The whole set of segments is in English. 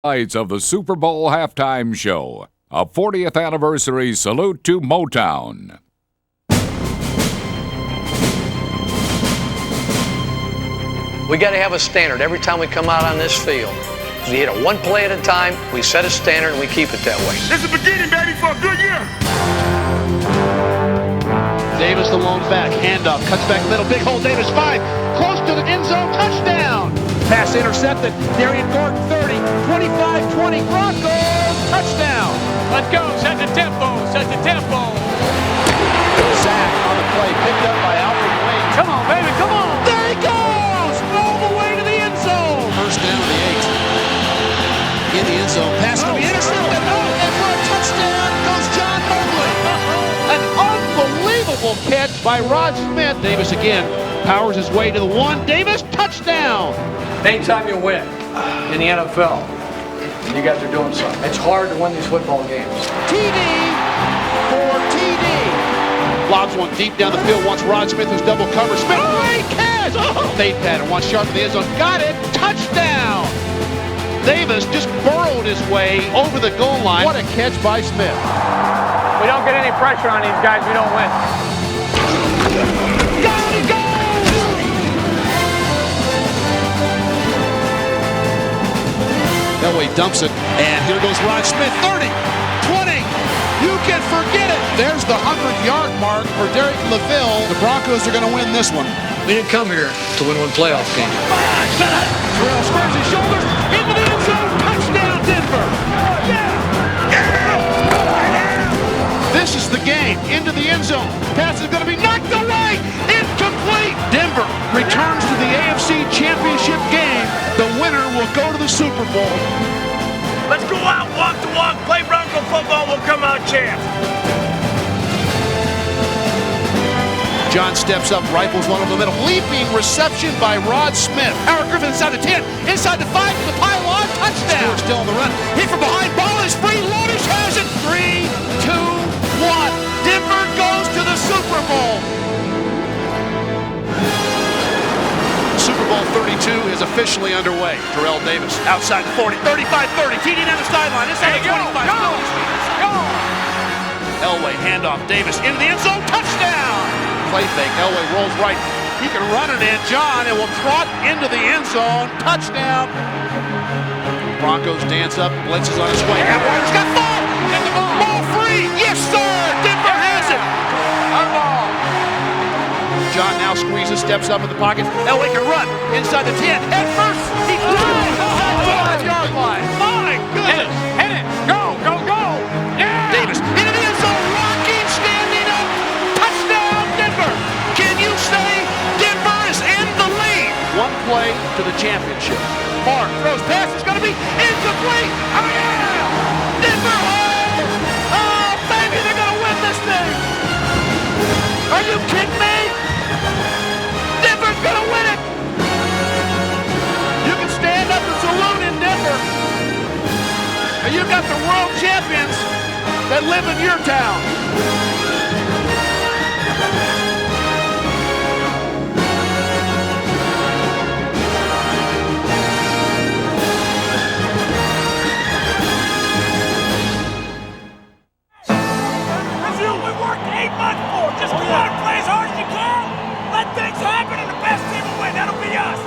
Highlights of the Super Bowl halftime show. A 40th anniversary salute to Motown. We got to have a standard every time we come out on this field. We hit it one play at a time, we set a standard, and we keep it that way. It's the beginning, baby, for a good year. Davis, the lone back, handoff, cuts back middle, big hole, Davis 5, close to the end zone, touchdown! Pass intercepted, Darian Gordon 30, 25-20, Broncos, touchdown! Let's go, set the tempo, set the tempo. Sack on the play, picked up by Alfred Wayne. Come on, baby, come on! There he goes! All the way to the end zone! First down to the 8. In the end zone, pass to be intercepted, and for a touchdown goes John Mobley! An unbelievable catch by Rod Smith. Davis again powers his way to the 1. Davis, touchdown! Anytime you win in the NFL, you guys are doing something. It's hard to win these football games. TD for TD. Lobs one deep down the field, wants Rod Smith, who's double cover. Smith, great catch! Fade pattern, wants Sharp in the end zone. Got it! Touchdown! Davis just burrowed his way over the goal line. What a catch by Smith. We don't get any pressure on these guys, we don't win. Down he goes! Elway dumps it, and here goes Rod Smith. 30, 20, you can forget it. There's the 100-yard mark for Derek LaVille. The Broncos are going to win this one. We didn't come here to win one playoff game. Terrell squares his shoulders into the end zone. Touchdown, Denver. This is the game. Into the end zone. Pass is going to be knocked away. Incomplete. Denver returns to the AFC Championship game. The winner will go to the Super Bowl. Let's go out, walk the walk, play Bronco football, we'll come out champs. John steps up, rifles one over the middle. Leaping reception by Rod Smith. Howard Griffin inside the 10, inside the 5 to the pylon. Touchdown. Still on the run. Hit from behind. Ball is free. Lodish has it. 3, 2, 1. Denver goes to the Super Bowl. Super Bowl 32 is officially underway. Terrell Davis outside the 40, 35-30. TD down the sideline. Inside the 25. Go! Elway handoff. Davis into the end zone. Touchdown. Play fake. Elway rolls right. He can run it in. John, and will trot into the end zone. Touchdown. Broncos dance up. Blitz is on his way. Atwater's got ball. And the ball free. Yes, sir. Denver has it. Our ball. John now squeezes, steps up in the pocket. Elway can run inside the 10. At first, he flies inside the 5-yard line. My goodness. Hit it! Go! Yeah! Davis into the end zone. Rocking, standing up. Touchdown, Denver. Can you say Denver is in the lead? One play to the championship. Mark throws pass. It's going to be incomplete. Oh, yeah! Denver home. Oh, baby, they're going to win this thing. Are you kidding me? Denver's going to win it. You can stand up and salute in Denver. And you got the world champions that live in your town. That's what we worked 8 months for. Just go out and play as hard as you can. Let things happen and the best team will win. That'll be us.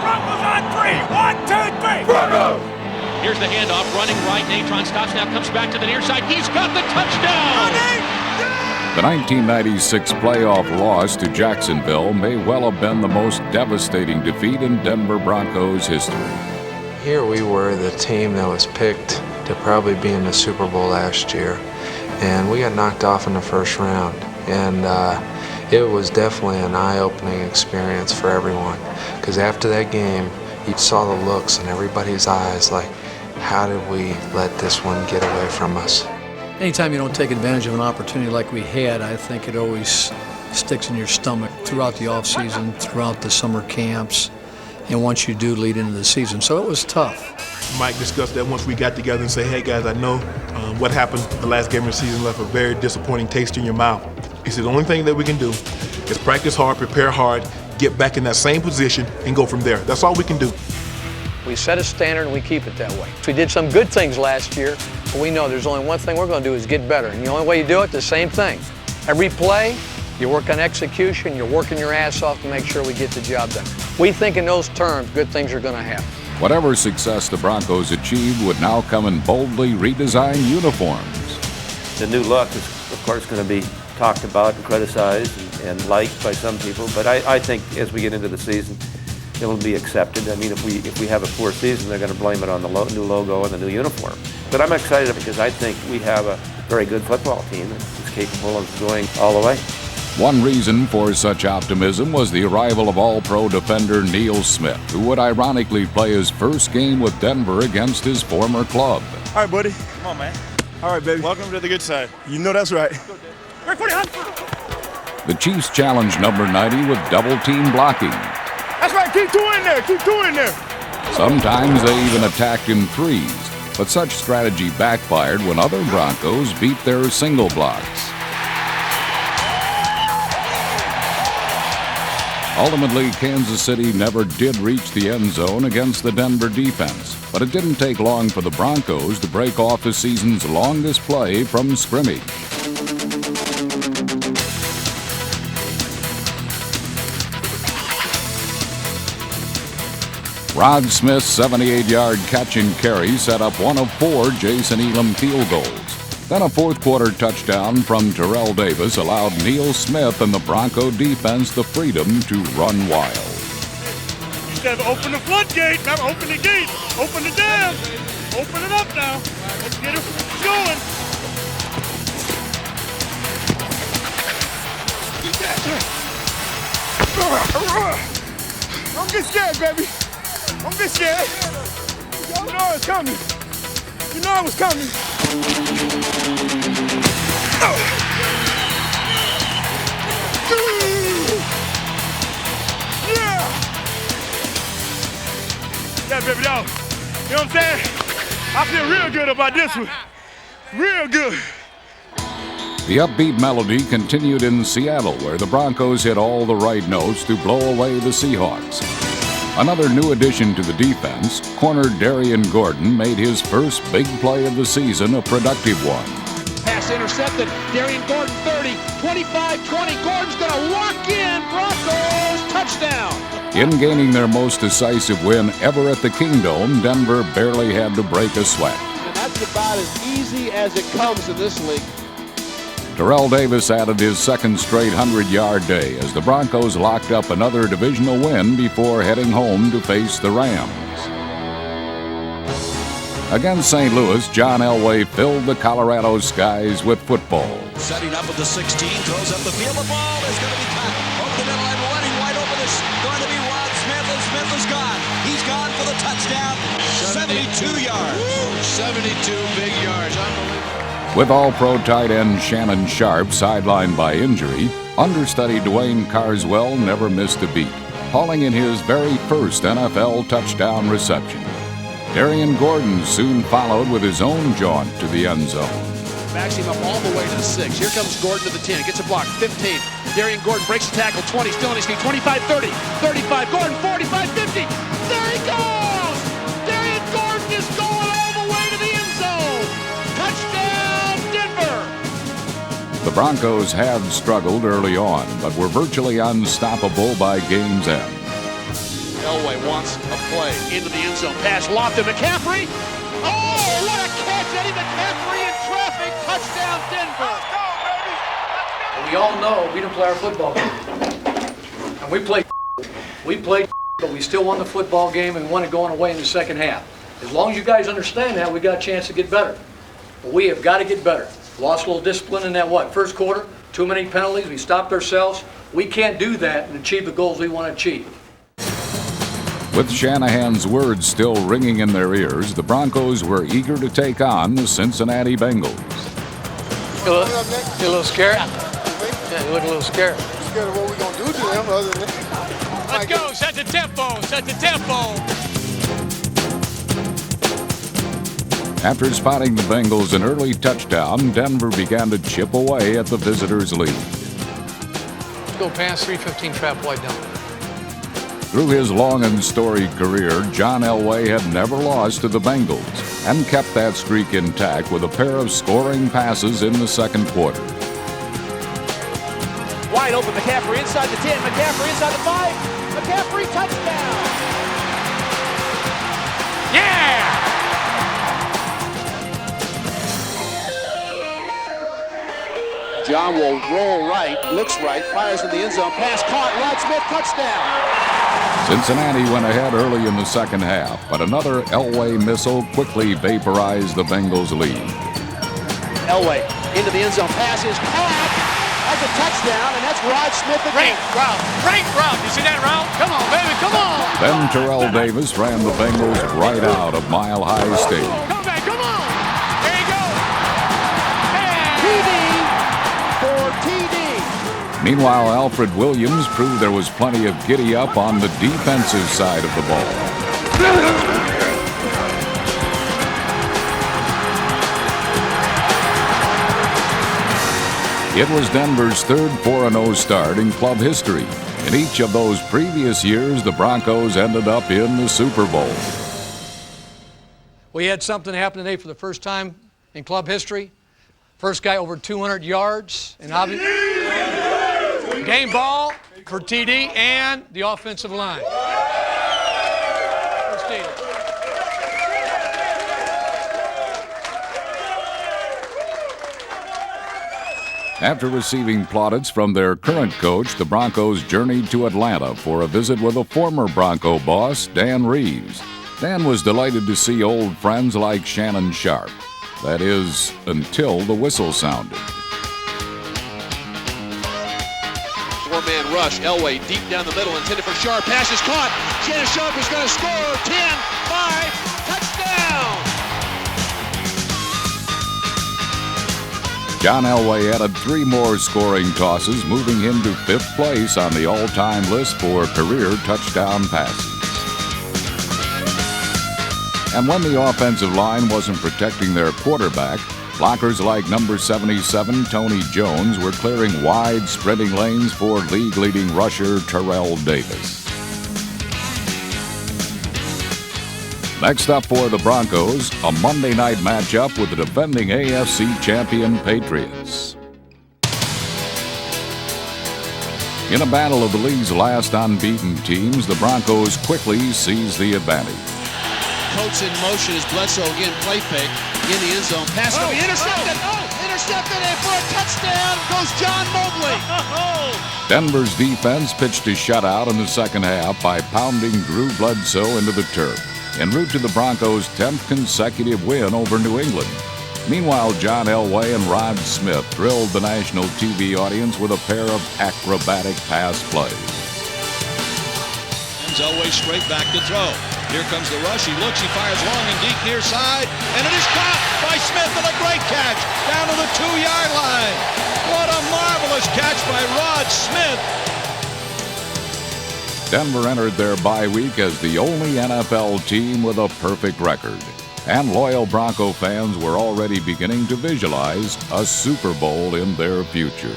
Broncos on 3. 1, 2, 3. Broncos! Here's the handoff, running right. Natron stops now, comes back to the near side. He's got the touchdown! The 1996 playoff loss to Jacksonville may well have been the most devastating defeat in Denver Broncos history. Here we were, the team that was picked to probably be in the Super Bowl last year, and we got knocked off in the first round. And it was definitely an eye-opening experience for everyone, because after that game, you saw the looks in everybody's eyes like, how did we let this one get away from us? Anytime you don't take advantage of an opportunity like we had, I think it always sticks in your stomach throughout the offseason, throughout the summer camps, and once you do lead into the season. So it was tough. Mike discussed that once we got together and say, hey guys, I know what happened the last game of the season left a very disappointing taste in your mouth. He said the only thing that we can do is practice hard, prepare hard, get back in that same position, and go from there. That's all we can do. We set a standard and we keep it that way. We did some good things last year, but we know there's only one thing we're going to do is get better. And the only way you do it, the same thing. Every play, you work on execution, you're working your ass off to make sure we get the job done. We think in those terms, good things are going to happen. Whatever success the Broncos achieved would now come in boldly redesigned uniforms. The new look is, of course, going to be talked about and criticized and liked by some people, but I think as we get into the season, it will be accepted. I mean, if we have a poor season, they're going to blame it on the new logo and the new uniform. But I'm excited because I think we have a very good football team that is capable of going all the way. One reason for such optimism was the arrival of All-Pro defender Neil Smith, who would ironically play his first game with Denver against his former club. All right, buddy. Come on, man. All right, baby. Welcome to the good side. You know that's right. The Chiefs challenged number 90 with double-team blocking. That's right. Keep two in there. Keep two in there. Sometimes they even attacked in threes, but such strategy backfired when other Broncos beat their single blocks. Ultimately, Kansas City never did reach the end zone against the Denver defense, but it didn't take long for the Broncos to break off the season's longest play from scrimmage. Rod Smith's 78-yard catch and carry set up one of 4 Jason Elam field goals. Then a fourth-quarter touchdown from Terrell Davis allowed Neil Smith and the Bronco defense the freedom to run wild. Instead of open the floodgate, now open the gate. Open the dam. Open it up now. Let's get it going. Don't get scared, baby. Don't get scared. You know it's coming. You know it was coming. Yeah, baby, yo. You know what I'm saying? I feel real good about this one. Real good. The upbeat melody continued in Seattle, where the Broncos hit all the right notes to blow away the Seahawks. Another new addition to the defense, corner Darian Gordon made his first big play of the season a productive one. Pass intercepted. Darian Gordon 30, 25-20. Gordon's going to walk in. Broncos touchdown. In gaining their most decisive win ever at the Kingdome, Denver barely had to break a sweat. And that's about as easy as it comes in this league. Terrell Davis added his second straight 100-yard day as the Broncos locked up another divisional win before heading home to face the Rams. Against St. Louis, John Elway filled the Colorado skies with football. Setting up at the 16, throws up the field. The ball is going to be caught over the middle and running wide open is going to be Rod Smith, and Smith is gone. He's gone for the touchdown. 72 yards. Woo, 72 big yards. Unbelievable. With All-Pro tight end Shannon Sharpe sidelined by injury, understudy Dwayne Carswell never missed a beat, hauling in his very first NFL touchdown reception. Darian Gordon soon followed with his own jaunt to the end zone. Backs him up all the way to the 6. Here comes Gordon to the 10. Gets a block. 15. Darian Gordon breaks the tackle. 20. Still on his feet. 25, 30, 35. Gordon 45, 50. There he goes! Darian Gordon is going all the way to the end zone. Touchdown, Denver! The Broncos had struggled early on, but were virtually unstoppable by game's end. Elway wants a play into the end zone. Pass lofted. McCaffrey. Oh, what a catch! Eddie McCaffrey in traffic. Touchdown, Denver. We all know we didn't play our football game. And we played, but we still won the football game and won it going away in the second half. As long as you guys understand that, we got a chance to get better. But we have got to get better. Lost a little discipline in that, first quarter? Too many penalties. We stopped ourselves. We can't do that and achieve the goals we want to achieve. With Shanahan's words still ringing in their ears, the Broncos were eager to take on the Cincinnati Bengals. You a little scared? Yeah, you look a little scared. Scared of what we're going to do to them other than that. Let's go. Set the tempo. Set the tempo. After spotting the Bengals an early touchdown, Denver began to chip away at the visitors' lead. Go pass 315 trap wide down. Through his long and storied career, John Elway had never lost to the Bengals and kept that streak intact with a pair of scoring passes in the second quarter. Wide open, McCaffrey inside the 10, McCaffrey inside the 5, McCaffrey touchdown! Yeah! John will roll right, looks right, fires in the end zone, pass caught, Rod Smith, touchdown! Cincinnati went ahead early in the second half, but another Elway missile quickly vaporized the Bengals' lead. Elway into the end zone, pass is caught, that's a touchdown, and that's Rod Smith again. Great route. You see that route? Come on, baby, come on. Then Terrell Davis ran the Bengals right out of Mile High Stadium. Come back, come on. There you go. TD for TD. Meanwhile, Alfred Williams proved there was plenty of giddy-up on the defensive side of the ball. It was Denver's third 4-0 start in club history. In each of those previous years, the Broncos ended up in the Super Bowl. We had something happen today for the first time in club history. First guy over 200 yards, and obviously game ball for TD and the offensive line. First TD. After receiving plaudits from their current coach, the Broncos journeyed to Atlanta for a visit with a former Bronco boss, Dan Reeves. Dan was delighted to see old friends like Shannon Sharpe. That is, until the whistle sounded. Four-man rush, Elway deep down the middle, intended for Sharpe, pass is caught, Shannon Sharpe is going to score, 10, 5, touchdown! John Elway added 3 more scoring tosses, moving him to 5th place on the all-time list for career touchdown passes. And when the offensive line wasn't protecting their quarterback, blockers like number 77 Tony Jones were clearing wide, sprinting lanes for league-leading rusher Terrell Davis. Next up for the Broncos, a Monday night matchup with the defending AFC champion Patriots. In a battle of the league's last unbeaten teams, the Broncos quickly seized the advantage. Coates in motion as Bledsoe again, play fake, in the end zone, pass to be intercepted, intercepted, and for a touchdown goes John Mobley. Denver's defense pitched a shutout in the second half by pounding Drew Bledsoe into the turf, en route to the Broncos' 10th consecutive win over New England. Meanwhile, John Elway and Rod Smith thrilled the national TV audience with a pair of acrobatic pass plays. Elway straight back to throw. Here comes the rush. He looks, he fires long and deep near side, and it is caught by Smith and a great catch down to the 2-yard line. What a marvelous catch by Rod Smith. Denver entered their bye week as the only NFL team with a perfect record. And loyal Bronco fans were already beginning to visualize a Super Bowl in their future.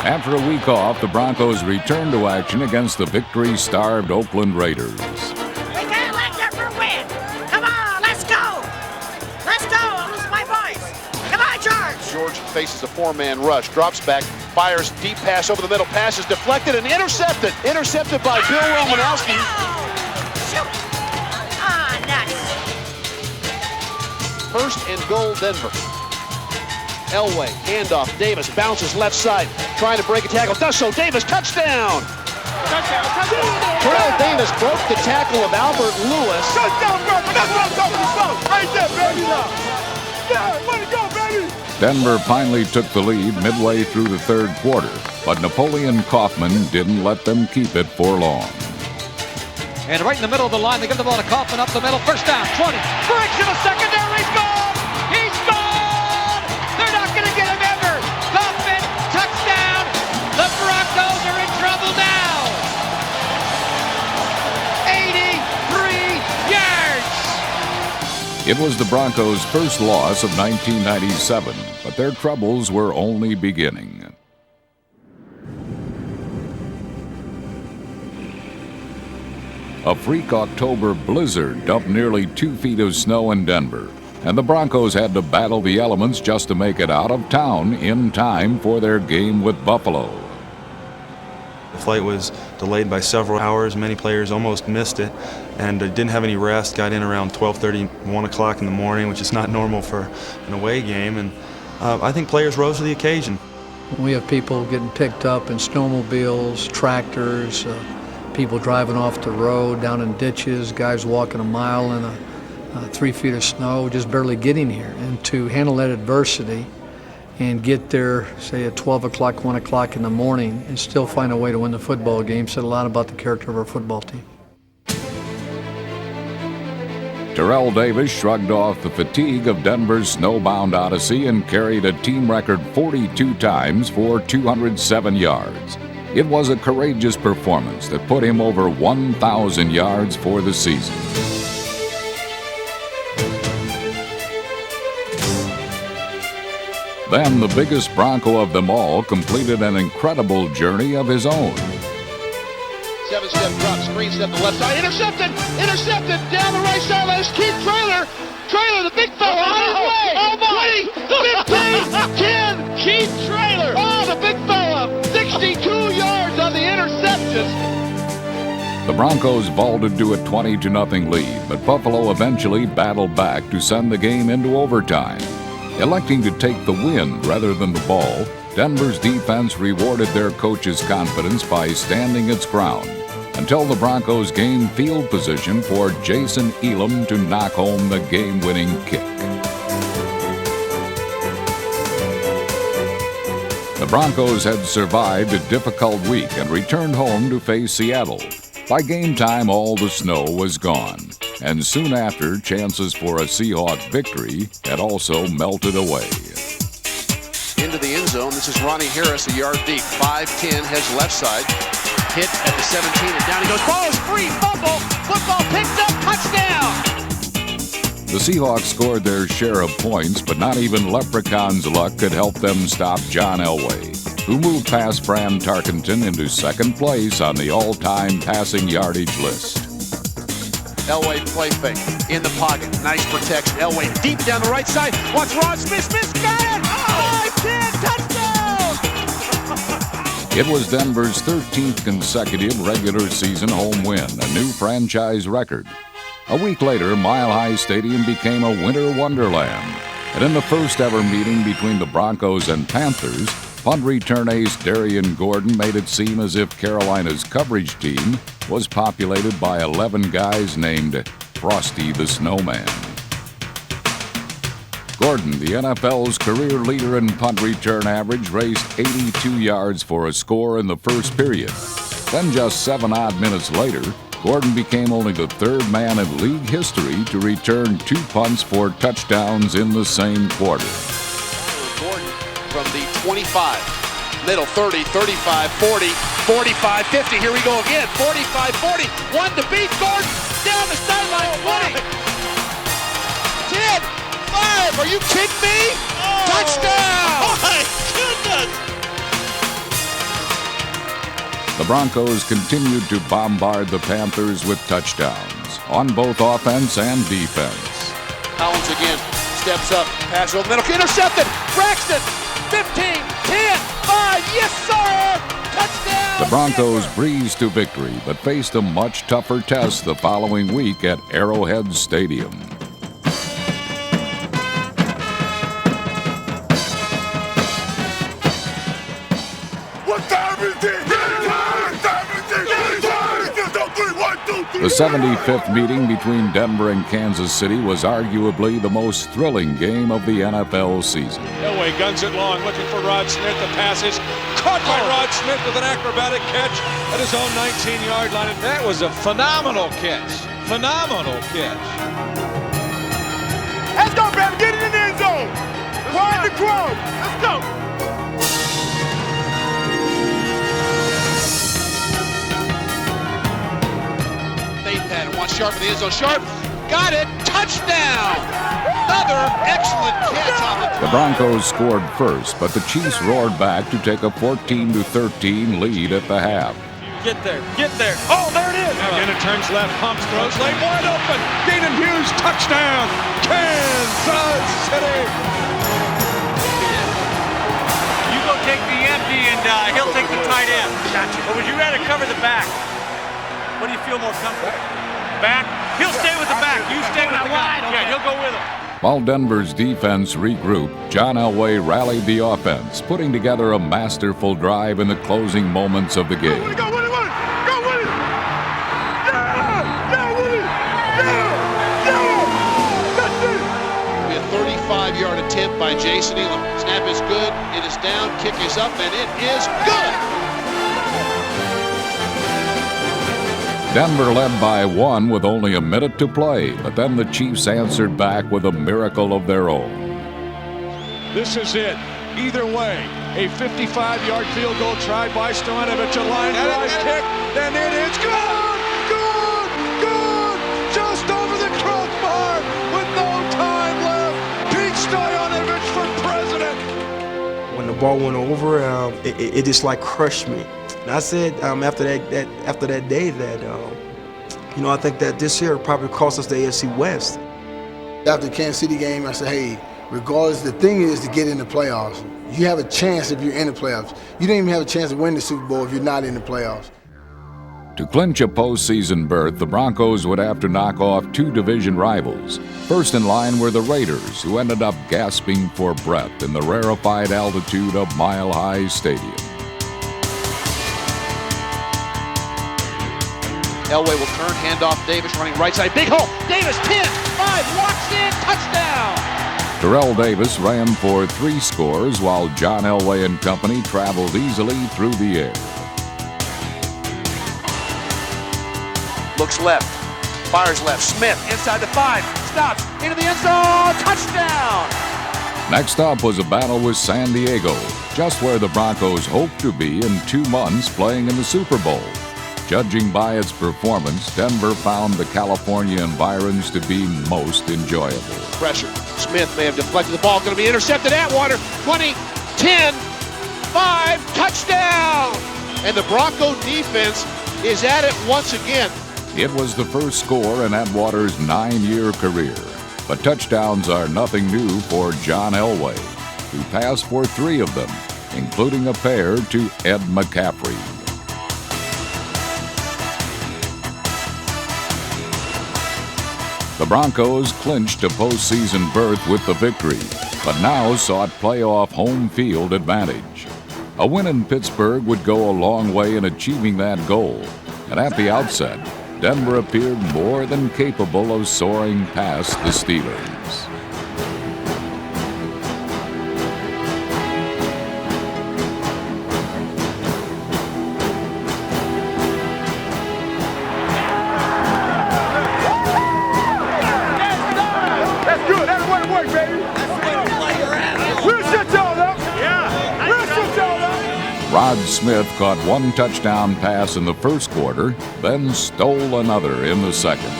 After a week off, the Broncos returned to action against the victory-starved Oakland Raiders. We can't let Denver win. Come on, let's go. Let's go. I'll lose my voice. Come on, George. George faces a four-man rush, drops back, fires deep pass over the middle, pass is deflected and intercepted. Intercepted by Bill Romanowski. No. Shoot. Ah, nuts. First and goal, Denver. Elway, handoff, Davis bounces left side, trying to break a tackle, does so, Davis, touchdown! Terrell Davis broke the tackle of Albert Lewis. Touchdown, brother, that's what I'm talking about! Right there, baby! Yeah, way to go, baby! Denver finally took the lead midway through the third quarter, but Napoleon Kaufman didn't let them keep it for long. And right in the middle of the line, they give the ball to Kaufman up the middle. First down, 20. Breaks to the secondary. He's gone! He's gone! They're not going to get him ever! Kaufman, touchdown! The Broncos are in trouble now! 83 yards! It was the Broncos' first loss of 1997, but their troubles were only beginning. A freak October blizzard dumped nearly 2 feet of snow in Denver, and the Broncos had to battle the elements just to make it out of town in time for their game with Buffalo. The flight was delayed by several hours. Many players almost missed it and didn't have any rest. Got in around 12:30, 1 o'clock in the morning, which is not normal for an away game. And I think players rose to the occasion. We have people getting picked up in snowmobiles, tractors, people driving off the road, down in ditches, guys walking a mile in 3 feet of snow, just barely getting here. And to handle that adversity and get there, say, at 12 o'clock, 1 o'clock in the morning, and still find a way to win the football game said a lot about the character of our football team. Terrell Davis shrugged off the fatigue of Denver's snowbound odyssey and carried a team record 42 times for 207 yards. It was a courageous performance that put him over 1,000 yards for the season. Then the biggest Bronco of them all completed an incredible journey of his own. 7-step drop, screen step to the left side, intercepted, down the right side, there's Keith Trailer, the big fella on his way, oh my, 20, 15, 10, Keith Trailer, oh the big fella, 62 yards on the interception. The Broncos vaulted to a 20-0 lead, but Buffalo eventually battled back to send the game into overtime. Electing to take the win rather than the ball, Denver's defense rewarded their coach's confidence by standing its ground until the Broncos gained field position for Jason Elam to knock home the game-winning kick. The Broncos had survived a difficult week and returned home to face Seattle. By game time, all the snow was gone, and soon after, chances for a Seahawk victory had also melted away. Into the end zone, this is Ronnie Harris, a yard deep, 5-10, heads left side, hit at the 17, and down he goes, ball is free, fumble, football picked up, touchdown! The Seahawks scored their share of points, but not even Leprechaun's luck could help them stop John Elway, who moved past Fran Tarkenton into second place on the all-time passing yardage list. Elway play fake, in the pocket, nice protection, Elway deep down the right side, watch Rod Smith, got it! 5-10, touchdown! It was Denver's 13th consecutive regular season home win, a new franchise record. A week later, Mile High Stadium became a winter wonderland, and in the first ever meeting between the Broncos and Panthers, punt return ace Darian Gordon made it seem as if Carolina's coverage team was populated by 11 guys named Frosty the Snowman. Gordon, the NFL's career leader in punt return average, raced 82 yards for a score in the first period. Then just 7 odd minutes later, Gordon became only the third man in league history to return 2 punts for touchdowns in the same quarter. Gordon from the 25, middle 30, 35, 40, 45, 50. Here we go again. 45, 40. One to beat. Gordon down the sideline. 20, 10, 5. Are you kidding me? Oh, touchdown! Oh my goodness! The Broncos continued to bombard the Panthers with touchdowns on both offense and defense. Collins again steps up, pass over the middle, intercepted. Braxton, 15, 10, 5. Yes, sir! Touchdown! The Broncos breezed to victory, but faced a much tougher test the following week at Arrowhead Stadium. The 75th meeting between Denver and Kansas City was arguably the most thrilling game of the NFL season. Elway guns it long, looking for Rod Smith. The pass is caught by Rod Smith with an acrobatic catch at his own 19-yard line. And that was a phenomenal catch. Phenomenal catch. Let's go, baby. Get it in the end zone. Quiet the crowd. Let's go. One Sharp in the end zone. Sharp got it. Touchdown! Another excellent catch on it. The Broncos scored first, but the Chiefs roared back to take a 14-13 lead at the half. Get there. Oh, there it is. Again, it turns left, pumps, throws lane, wide open. Keenan Hughes, touchdown, Kansas City. You go take the empty and he'll take the tight end. Gotcha. Or would you rather cover the back? What do you feel more comfortable? Back? He'll stay with the back. You stay with the guy. Yeah, he'll go with him. While Denver's defense regrouped, John Elway rallied the offense, putting together a masterful drive in the closing moments of the game. Go with it! Go with it! Yeah, with it! That's it! A 35-yard attempt by Jason Elam. Snap is good. It is down. Kick is up, and it is good. Denver led by 1 with only a minute to play, but then the Chiefs answered back with a miracle of their own. This is it. Either way, a 55-yard field goal tried by Stoyanovich, a line drive kick, and it is good! Good! Just over the crossbar with no time left. Pete Stoyanovich for president. When the ball went over, it just like crushed me. And I said after that day that I think that this year probably cost us the AFC West. After the Kansas City game, I said, hey, regardless, the thing is to get in the playoffs. You have a chance if you're in the playoffs. You don't even have a chance to win the Super Bowl if you're not in the playoffs. To clinch a postseason berth, the Broncos would have to knock off 2 division rivals. First in line were the Raiders, who ended up gasping for breath in the rarefied altitude of Mile High Stadium. Elway will turn, handoff Davis, running right side. Big hole. Davis, 10, 5, walks in, touchdown. Terrell Davis ran for 3 scores, while John Elway and company traveled easily through the air. Looks left, fires left. Smith inside the 5, stops, into the end zone, touchdown. Next up was a battle with San Diego, just where the Broncos hoped to be in 2 months playing in the Super Bowl. Judging by its performance, Denver found the California environs to be most enjoyable. Pressure. Smith may have deflected the ball. Going to be intercepted. Atwater. 20, 10, 5, touchdown! And the Bronco defense is at it once again. It was the first score in Atwater's 9-year career. But touchdowns are nothing new for John Elway, who passed for 3 of them, including a pair to Ed McCaffrey. The Broncos clinched a postseason berth with the victory, but now sought playoff home field advantage. A win in Pittsburgh would go a long way in achieving that goal, and at the outset, Denver appeared more than capable of soaring past the Steelers. Rod Smith caught 1 touchdown pass in the first quarter, then stole another in the second.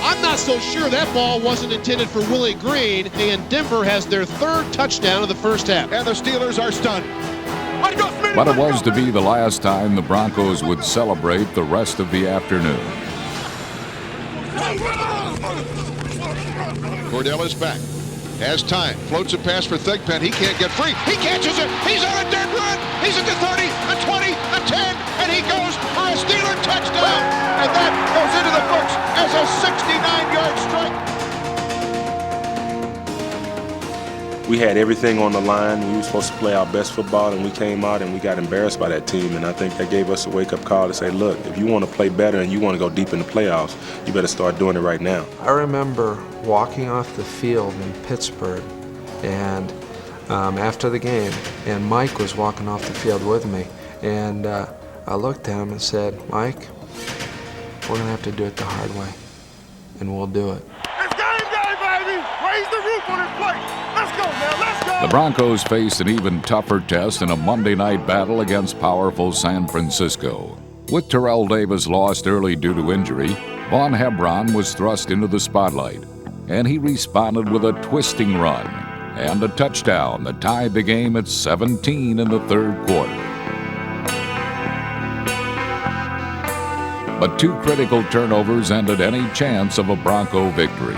I'm not so sure that ball wasn't intended for Willie Green, and Denver has their 3rd touchdown of the first half. And the Steelers are stunned. But it was to be the last time the Broncos would celebrate the rest of the afternoon. Cordell is back. Has time. Floats a pass for Thigpen. He can't get free. He catches it. He's on a dead run. He's at the 30, a 20, a 10, and he goes for a Steeler touchdown. And that goes into the books as a 69-yard strike. We had everything on the line. We were supposed to play our best football, and we came out and we got embarrassed by that team. And I think that gave us a wake-up call to say, look, if you want to play better and you want to go deep in the playoffs, you better start doing it right now. I remember walking off the field in Pittsburgh, and after the game, and Mike was walking off the field with me, and I looked at him and said, Mike, we're going to have to do it the hard way, and we'll do it. It's game day, baby! Raise the roof on this place! Let's go, man, let's go! The Broncos faced an even tougher test in a Monday night battle against powerful San Francisco. With Terrell Davis lost early due to injury, Von Hebron was thrust into the spotlight, and he responded with a twisting run and a touchdown that tied the game at 17 in the third quarter. but 2 critical turnovers ended any chance of a Bronco victory.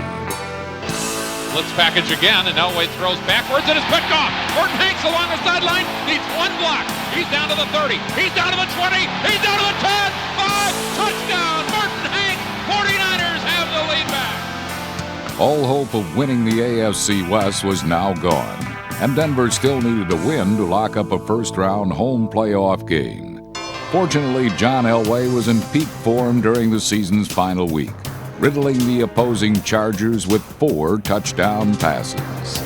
Blitz package again, and Elway throws backwards and is picked off. Gordon Hanks along the sideline, needs 1 block. He's down to the 30, he's down to the 20, he's down to the 10, 5, touchdown, Gordon Hanks, 49ers have the lead back. All hope of winning the AFC West was now gone, and Denver still needed a win to lock up a first-round home playoff game. Fortunately, John Elway was in peak form during the season's final week, riddling the opposing Chargers with 4 touchdown passes.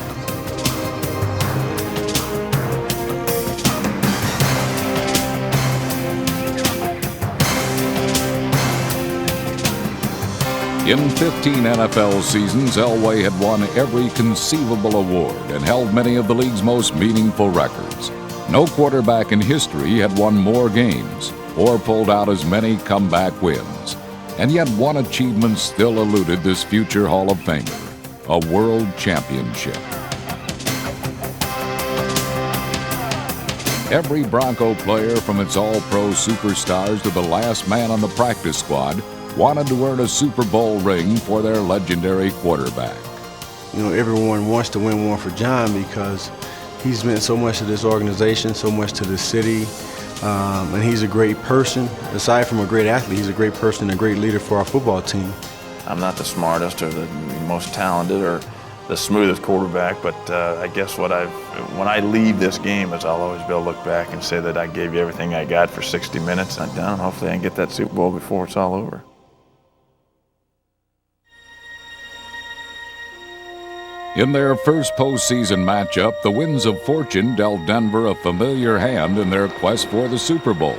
In 15 NFL seasons, Elway had won every conceivable award and held many of the league's most meaningful records. No quarterback in history had won more games or pulled out as many comeback wins. And yet one achievement still eluded this future Hall of Famer, a world championship. Every Bronco player, from its all-pro superstars to the last man on the practice squad, wanted to earn a Super Bowl ring for their legendary quarterback. You know, everyone wants to win one for John because he's meant so much to this organization, so much to the city, and he's a great person. Aside from a great athlete, he's a great person and a great leader for our football team. I'm not the smartest or the most talented or the smoothest quarterback, but I guess when I leave this game is I'll always be able to look back and say that I gave you everything I got for 60 minutes. I'm done. Hopefully I can get that Super Bowl before it's all over. In their first postseason matchup, the winds of fortune dealt Denver a familiar hand in their quest for the Super Bowl,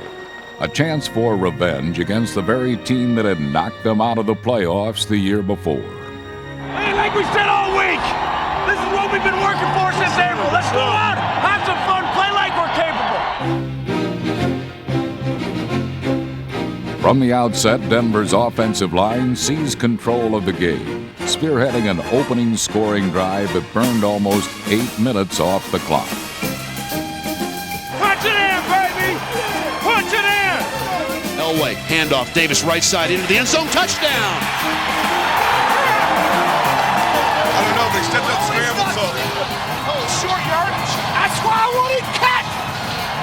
a chance for revenge against the very team that had knocked them out of the playoffs the year before. Hey, like we said all week, this is what we've been working for since April. Let's go out, have some fun, play like we're capable. From the outset, Denver's offensive line seized control of the game, spearheading an opening scoring drive that burned almost 8 minutes off the clock. Punch it in, baby! Punch it in! Elway, handoff, Davis right side into the end zone, touchdown! I don't know, they stepped up scramble, so. Oh, short yardage. That's why I wanted cut!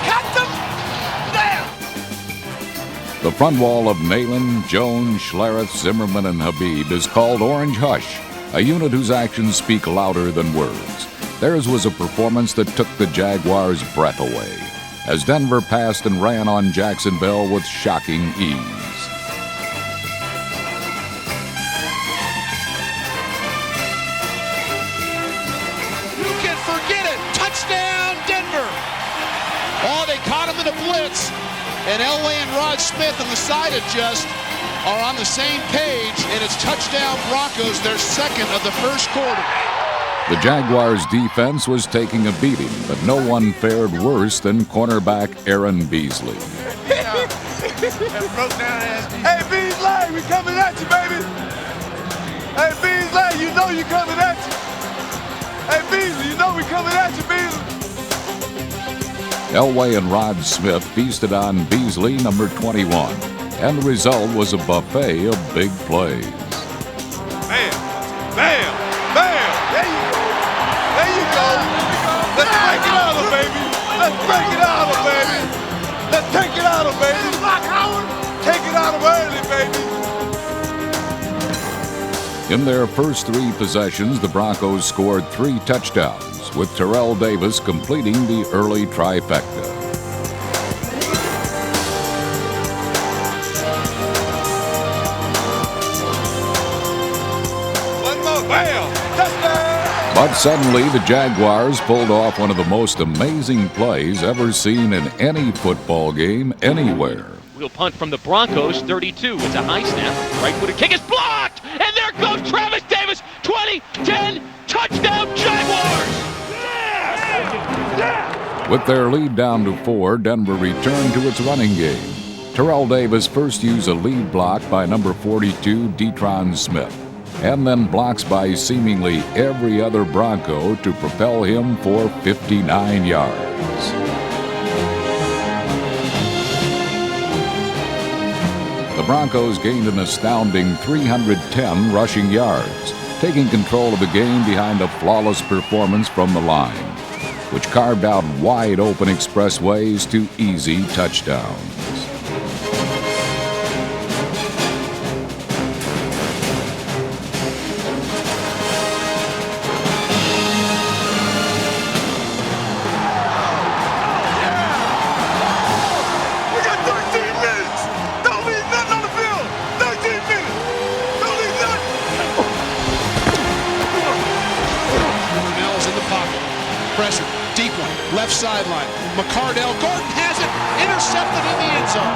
Cut them there! The front wall of Nalen, Jones, Schlereth, Zimmerman, and Habib is called Orange Hush, a unit whose actions speak louder than words. Theirs was a performance that took the Jaguars' breath away, as Denver passed and ran on Jacksonville with shocking ease. You can forget it! Touchdown, Denver! Oh, they caught him in a blitz. And Elway and Rod Smith on the side adjust are on the same page, and it's touchdown Broncos, their second of the first quarter. The Jaguars' defense was taking a beating, but no one fared worse than cornerback Aaron Beasley. Hey, Beasley, we coming at you, baby! Hey, Beasley, you know you coming at you! Hey, Beasley, you know we coming at you, Beasley! Elway and Rod Smith feasted on Beasley, number 21, and the result was a buffet of big plays. Bam! Bam! Bam! There you go! There you go! Let's break it out of them, baby! Let's break it out of them, baby! Let's take it out of them, baby! Take it out of early, baby! In their first 3 possessions, the Broncos scored 3 touchdowns, with Terrell Davis completing the early trifecta. One more, bam! Touchdown! But suddenly, the Jaguars pulled off one of the most amazing plays ever seen in any football game anywhere. We'll punt from the Broncos, 32. It's a high snap. Right-footed kick is blocked! And there goes Travis Davis, 20, 10, touchdown Jaguars! With their lead down to 4, Denver returned to its running game. Terrell Davis first used a lead block by number 42, Detron Smith, and then blocks by seemingly every other Bronco to propel him for 59 yards. The Broncos gained an astounding 310 rushing yards, taking control of the game behind a flawless performance from the line, which carved out wide-open expressways to easy touchdowns. Pressure, deep one, left sideline. McCardell, Gordon has it, intercepted in the end zone.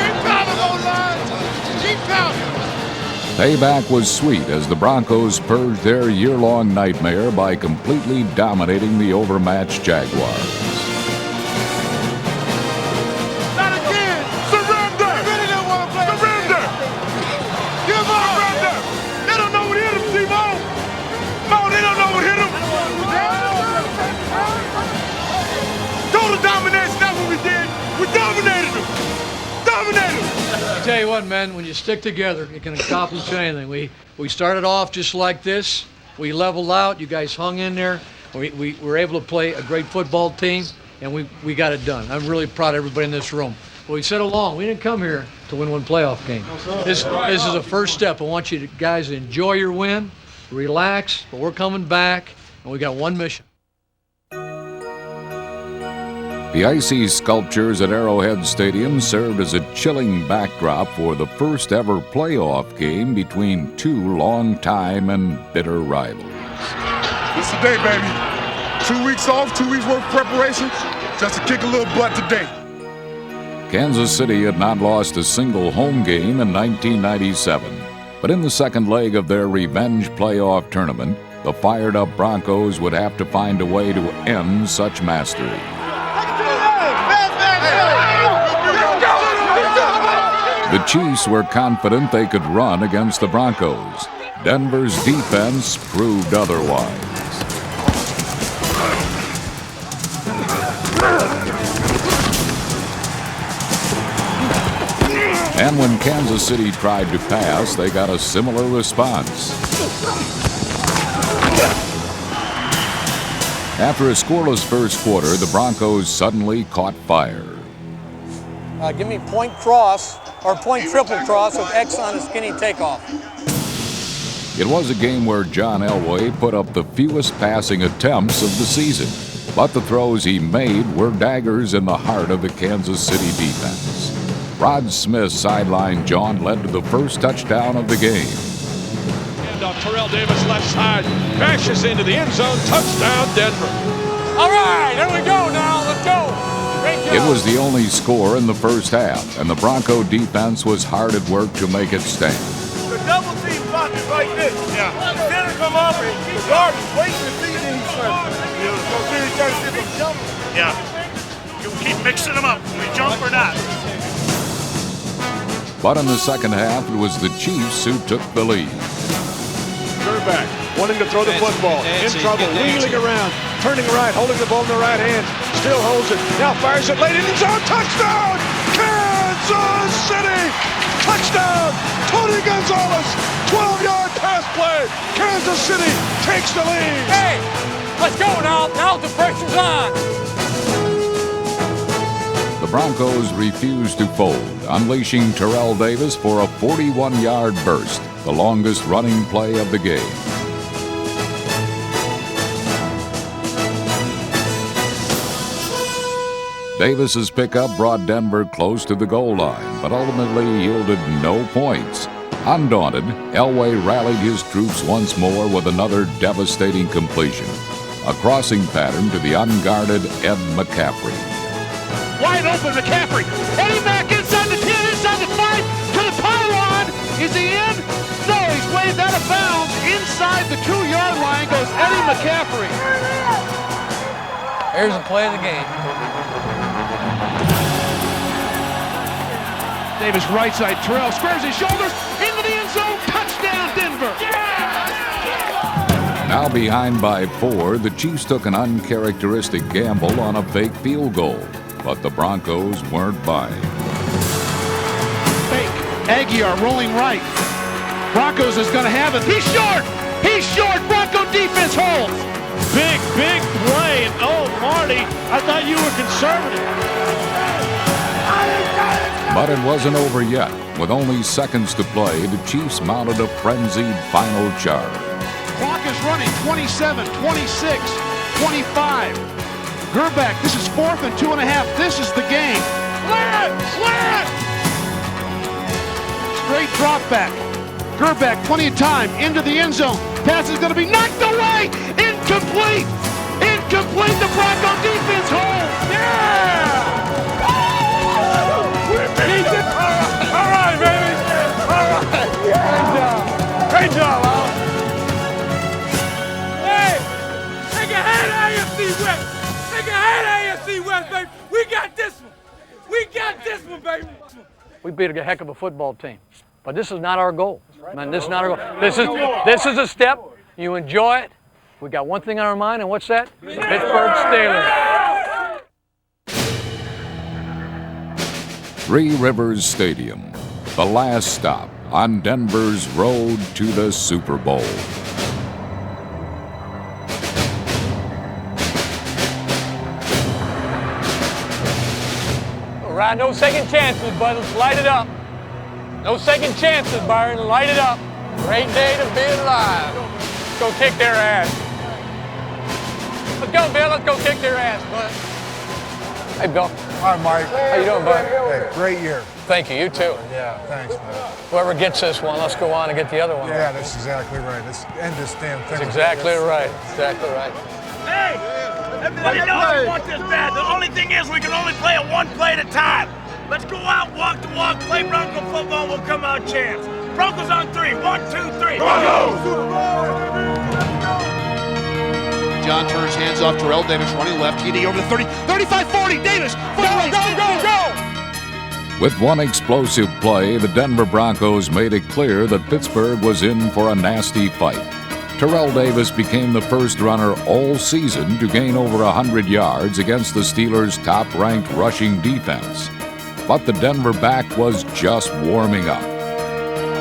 Keep pounding those lines. Keep pounding. Payback was sweet as the Broncos purged their year-long nightmare by completely dominating the overmatched Jaguars. Not again. Surrender. They really don't want to play. Surrender. Give up. Surrender. They don't know what hit them, T-Bone. No, they don't know what hit them. Total domination, that's what we did. We dominated them. Dominated them. I tell you what, man, when you stick together, you can accomplish anything. We started off just like this. We leveled out. You guys hung in there. We were able to play a great football team, and we got it done. I'm really proud of everybody in this room. But we said along, we didn't come here to win one playoff game. This is a first step. I want you guys to enjoy your win, relax, but we're coming back, and we got one mission. The icy sculptures at Arrowhead Stadium served as a chilling backdrop for the first ever playoff game between two long-time and bitter rivals. It's the day, baby. 2 weeks off, 2 weeks worth of preparation, just to kick a little butt today. Kansas City had not lost a single home game in 1997, but in the second leg of their revenge playoff tournament, the fired-up Broncos would have to find a way to end such mastery. The Chiefs were confident they could run against the Broncos. Denver's defense proved otherwise. And when Kansas City tried to pass, they got a similar response. After a scoreless first quarter, the Broncos suddenly caught fire. Give me point cross or point triple cross with X on a skinny takeoff. It was a game where John Elway put up the fewest passing attempts of the season, but the throws he made were daggers in the heart of the Kansas City defense. Rod Smith's sideline jaunt led to the first touchdown of the game. Handoff, Terrell Davis left side, crashes into the end zone, touchdown Denver. All right, here we go now. Let's go. It was the only score in the first half, and the Bronco defense was hard at work to make it stand. The double team pocket like this. Yeah. The center come up and the guard is waiting to see these first. So really trying to see them jump. Yeah. You keep mixing them up. We jump or not. But in the second half, it was the Chiefs who took the lead. Back, wanting to throw the football, in trouble, wheeling around, turning right, holding the ball in the right hand, still holds it, now fires it late in the zone, touchdown! Kansas City! Touchdown! Tony Gonzalez, 12-yard pass play, Kansas City takes the lead! Hey, let's go now, now the pressure's on! The Broncos refused to fold, unleashing Terrell Davis for a 41-yard burst, the longest running play of the game. Davis's pickup brought Denver close to the goal line, but ultimately yielded no points. Undaunted, Elway rallied his troops once more with another devastating completion, a crossing pattern to the unguarded Ed McCaffrey. Wide open McCaffrey, Eddie back inside the 10, inside the 5, to the pylon. Is he in? No, he's waved out of bounds. Inside the 2-yard line goes Eddie McCaffrey. Here's the play of the game. Davis right side, Terrell squares his shoulders, into the end zone, touchdown Denver. Now behind by 4, the Chiefs took an uncharacteristic gamble on a fake field goal, but the Broncos weren't buying. Aguiar rolling right. Broncos is going to have it. He's short. He's short. Bronco defense holds. Big play. And oh, Marty, I thought you were conservative. But it wasn't over yet. With only seconds to play, the Chiefs mounted a frenzied final charge. Clock is running. 27, 26, 25. Gerback, this is 4th and 2.5. This is the game. Clear it! Straight drop back. Gerback, plenty of time, into the end zone. Pass is going to be knocked away. Incomplete. The Bronco defense holds. Yeah! All right, baby. All right. Great job, Al. Hey, take a head AFC West. Take a head AFC West, baby. We got this one, baby. We beat a heck of a football team, but this is not our goal. Man, this is not our goal. This is a step. You enjoy it. We got one thing on our mind, and what's that? Pittsburgh Steelers. Three Rivers Stadium, the last stop on Denver's road to the Super Bowl. All right, no second chances, but let's light it up. No second chances, Byron. Light it up. Great day to be alive. Let's go kick their ass. Let's go, Bill. Let's go kick their ass, bud. Hey, Bill. Hi, Mike. How you doing, bud? Hey, great year. Thank you. You too. Yeah, thanks, man. Whoever gets this one, let's go on and get the other one. Yeah, that's exactly right. Let's end this damn thing. That's exactly right. Exactly right. Hey, everybody knows we want this bad. The only thing is we can only play it one play at a time. Let's go out, walk the walk, play Bronco football, we'll come out champs. Broncos on 3. 1, 2, 3. Broncos! John turns hands off. Terrell Davis running left. TD over the 30. 35-40. Davis. Go! With one explosive play, the Denver Broncos made it clear that Pittsburgh was in for a nasty fight. Terrell Davis became the first runner all season to gain over 100 yards against the Steelers' top-ranked rushing defense. But the Denver back was just warming up.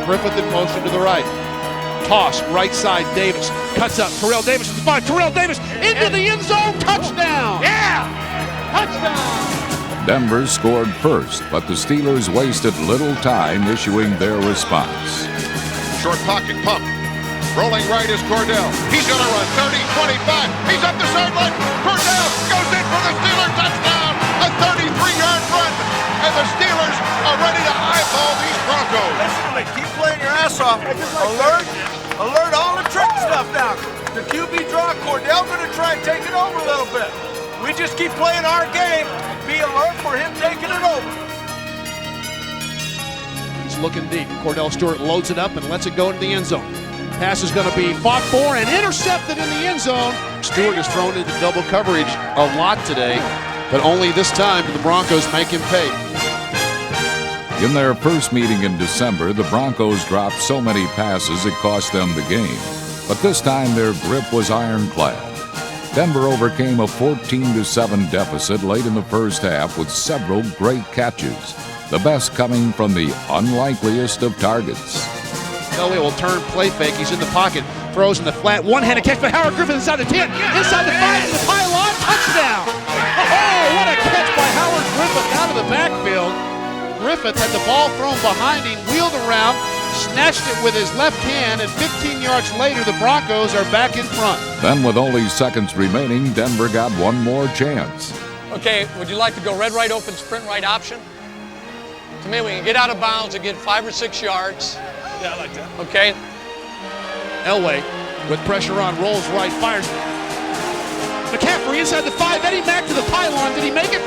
Griffith in motion to the right. Toss, right side, Davis. Cuts up. Terrell Davis at the 5. Terrell Davis into the end zone. Touchdown! Yeah! Touchdown! Denver scored first, but the Steelers wasted little time issuing their response. Short pocket pump. Rolling right is Cordell. He's going to run 30, 25. He's up the sideline. Cordell goes in for the Steelers touchdown. A 33-yard run. And the Steelers are ready to eyeball these Broncos. Listen to me. Keep playing your ass off. Alert all the trick stuff now. The QB draw, Cordell going to try and take it over a little bit. We just keep playing our game. Be alert for him taking it over. He's looking deep. Cordell Stewart loads it up and lets it go into the end zone. Pass is going to be fought for and intercepted in the end zone. Stewart has thrown into double coverage a lot today, but only this time did the Broncos make him pay. In their first meeting in December, the Broncos dropped so many passes it cost them the game. But this time their grip was ironclad. Denver overcame a 14-7 deficit late in the first half with several great catches, the best coming from the unlikeliest of targets. Elliott will turn, play fake. He's in the pocket, throws in the flat, one-handed catch by Howard Griffith inside the 10, inside the 5, in the pylon, touchdown! Oh, what a catch by Howard Griffith out of the backfield. Griffith had the ball thrown behind him, wheeled around, snatched it with his left hand, and 15 yards later, the Broncos are back in front. Then with only seconds remaining, Denver got one more chance. Okay, would you like to go red, right, open, sprint, right option? To me, we can get out of bounds and get 5 or 6 yards. Yeah, I like that. Okay. Elway with pressure on, rolls right, fires. McCaffrey inside the 5, Eddie Mack to the pylon. Did he make it?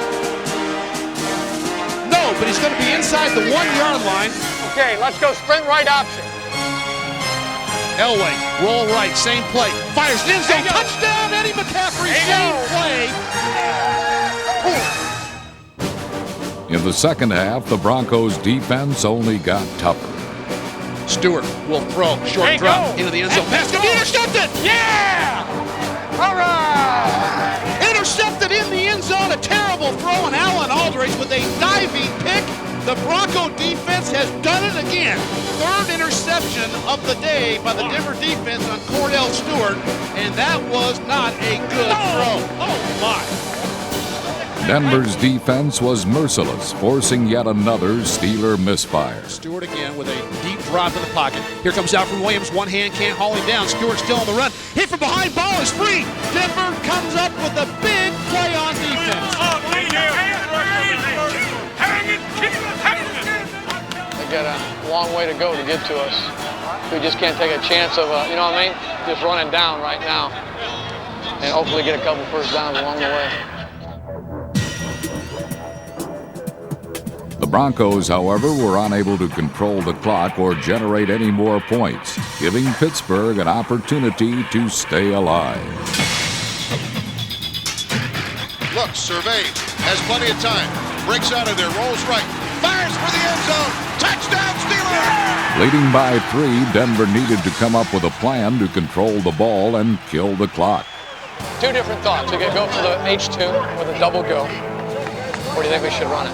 No, but he's going to be inside the 1-yard line. Okay, let's go sprint right option. Elway, roll right, same play. Fires an end zone, touchdown, Eddie McCaffrey, same play. In the second half, the Broncos' defense only got tougher. Stewart will throw, short drop into the end zone. Pass going to be intercepted! Yeah! All right! Intercepted in the end zone, a terrible throw, and Alan Aldridge with a diving pick The Bronco defense has done it again. Third interception of the day by the Denver defense on Cordell Stewart, and that was not a good throw. Oh, my. Denver's defense was merciless, forcing yet another Steeler misfire. Stewart again with a deep drop in the pocket. Here comes Alfred Williams. One hand can't haul him down. Stewart still on the run. Hit from behind. Ball is free. Denver comes up with a big play on defense. They got a long way to go to get to us. We just can't take a chance of, you know what I mean? Just running down right now. And hopefully get a couple first downs along the way. The Broncos, however, were unable to control the clock or generate any more points, giving Pittsburgh an opportunity to stay alive. Looks, surveys, has plenty of time. Breaks out of there, rolls right, fires for the end zone. Touchdown, Steelers! Leading by 3, Denver needed to come up with a plan to control the ball and kill the clock. Two different thoughts. We could go for the H2 with a double go. Or do you think we should run it?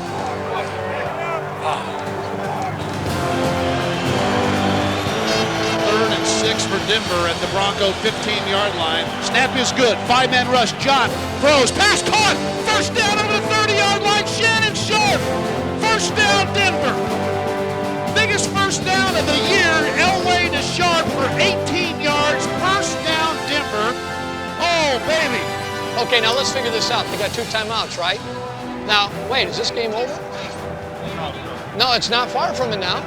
Third and 6 for Denver at the Bronco 15-yard line. Snap is good. 5-man rush. John throws. Pass caught. First down over the 30-yard line. Shannon Sharp. First down, Denver. Biggest first down of the year. Elway to Sharp for 18 yards. First down, Denver. Oh, baby. Okay, now let's figure this out. They got 2 timeouts, right? Now, wait, is this game over? No, it's not far from it now.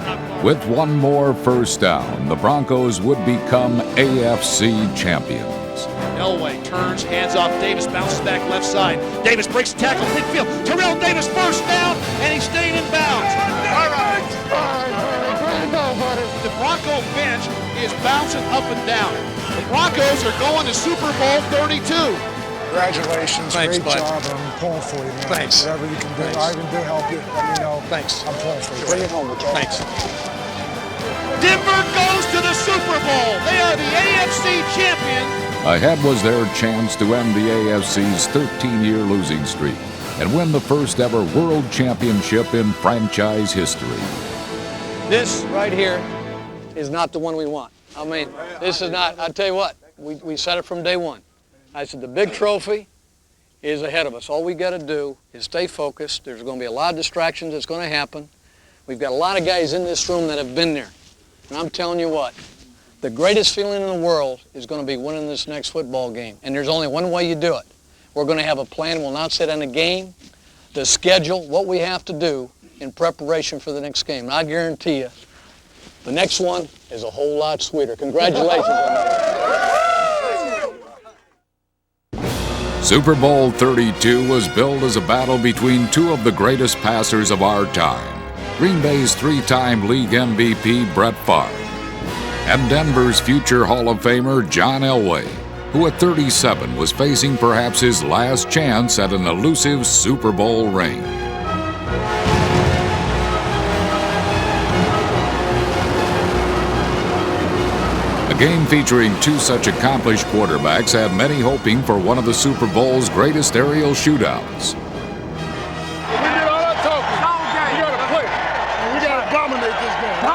With one more first down, the Broncos would become AFC champions. Elway turns, hands off Davis, bounces back left side. Davis breaks the tackle, midfield. Terrell Davis first down, and he's staying in bounds. All right. The Bronco bench is bouncing up and down. The Broncos are going to Super Bowl 32. Congratulations. Thanks, Great bud. job. I'm pulling for you, man. Thanks. Whatever you can do. Thanks. Ivan, do help you. Let me know. Thanks. I'm pulling for you. Bring it home, okay? Thanks. Denver goes to the Super Bowl. They are the AFC champions. Ahead was their chance to end the AFC's 13-year losing streak and win the first ever world championship in franchise history. This right here is not the one we want. I mean, this is not, I'll tell you what, we said it from day one. I said the big trophy is ahead of us. All we got to do is stay focused. There's going to be a lot of distractions that's going to happen. We've got a lot of guys in this room that have been there. And I'm telling you what, the greatest feeling in the world is going to be winning this next football game. And there's only one way you do it. We're going to have a plan. We'll not sit on the game, the schedule, what we have to do in preparation for the next game. And I guarantee you, the next one is a whole lot sweeter. Congratulations. Super Bowl 32 was billed as a battle between 2 of the greatest passers of our time, Green Bay's 3-time league MVP Brett Favre and Denver's future Hall of Famer John Elway, who at 37 was facing perhaps his last chance at an elusive Super Bowl ring. A game featuring 2 such accomplished quarterbacks had many hoping for one of the Super Bowl's greatest aerial shootouts. We did all that talking. We got to play. And we got to dominate this game. Go